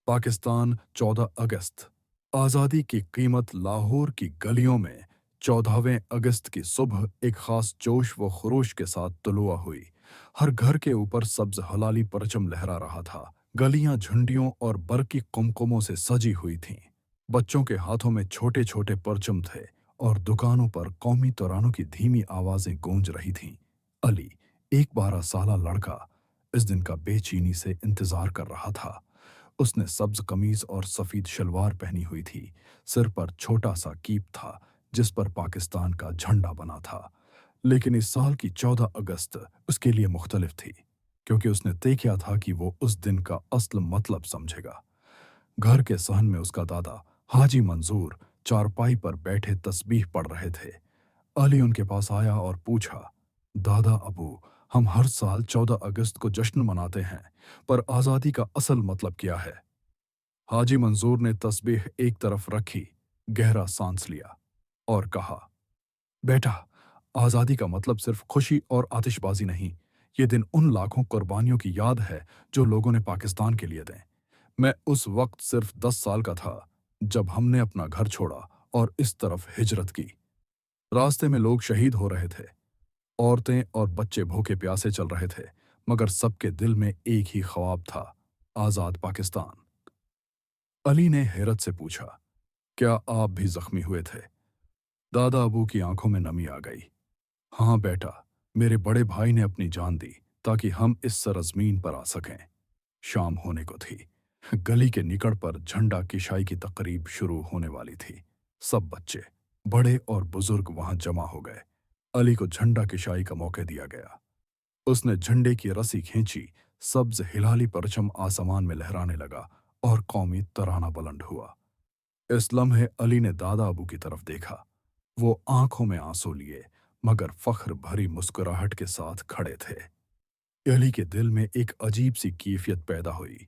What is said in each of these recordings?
पाकिस्तान 14 अगस्त। आज़ादी की कीमत लाहौर की गलियों में 14वें अगस्त की सुबह एक खास जोश व खरोश के साथ तुलुआ हुई। हर घर के ऊपर सब्ज हलाली परचम लहरा रहा था। गलियां झंडियों और बरकी कुमकुमों से सजी हुई थीं। बच्चों के हाथों में छोटे छोटे परचम थे और दुकानों पर कौमी तरानों की धीमी आवाजें गूंज रही थीं। अली, एक 12 साला लड़का, इस दिन का बेचैनी से इंतजार कर रहा था। उसने सब्ज कमीज और सफेद शलवार पहनी हुई थी। सिर पर छोटा सा कीप था जिस पर पाकिस्तान का झंडा बना था। लेकिन इस साल की 14 अगस्त उसके लिए मुख्तलिफ थी, क्योंकि उसने तय किया था कि वो उस दिन का असल मतलब समझेगा। घर के सहन में उसका दादा हाजी मंजूर चारपाई पर बैठे तस्बीह पढ़ रहे थे। अली उनके पास आया और पूछा, दादा अबू, हम हर साल 14 अगस्त को जश्न मनाते हैं, पर आज़ादी का असल मतलब क्या है? हाजी मंजूर ने तस्बीह एक तरफ रखी, गहरा सांस लिया और कहा, बेटा, आज़ादी का मतलब सिर्फ खुशी और आतिशबाजी नहीं। ये दिन उन लाखों कुर्बानियों की याद है जो लोगों ने पाकिस्तान के लिए दें। मैं उस वक्त सिर्फ 10 साल का था जब हमने अपना घर छोड़ा और इस तरफ हिजरत की। रास्ते में लोग शहीद हो रहे थे, औरतें और बच्चे भूखे प्यासे चल रहे थे, मगर सबके दिल में एक ही ख्वाब था, आज़ाद पाकिस्तान। अली ने हैरत से पूछा, क्या आप भी जख्मी हुए थे? दादा अबू की आंखों में नमी आ गई। हाँ बेटा, मेरे बड़े भाई ने अपनी जान दी ताकि हम इस सरजमीन पर आ सकें। शाम होने को थी। गली के निकड़ पर झंडा किशाई की तकरीब शुरू होने वाली थी। सब बच्चे, बड़े और बुजुर्ग वहां जमा हो गए। अली को झंडा किशाई का मौका दिया गया। उसने झंडे की रस्सी खींची, सब्ज हिलाली परचम आसमान में लहराने लगा और कौमी तराना बुलंद हुआ। इस लम्हे अली ने दादा अबू की तरफ देखा। वो आंखों में आंसू लिए मगर फख्र भरी मुस्कुराहट के साथ खड़े थे। अली के दिल में एक अजीब सी कैफियत पैदा हुई।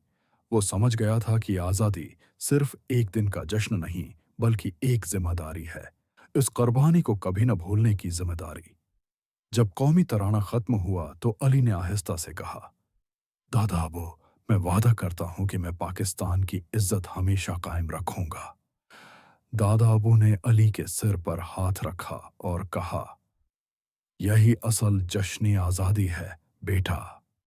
वो समझ गया था कि आज़ादी सिर्फ एक दिन का जश्न नहीं, बल्कि एक जिम्मेदारी है। इस कुर्बानी को कभी न भूलने की जिम्मेदारी। जब कौमी तराना खत्म हुआ तो अली ने आहिस्ता से कहा, दादा अबू, मैं वादा करता हूं कि मैं पाकिस्तान की इज्जत हमेशा कायम रखूंगा। दादा अबू ने अली के सिर पर हाथ रखा और कहा, यही असल जश्न आज़ादी है बेटा।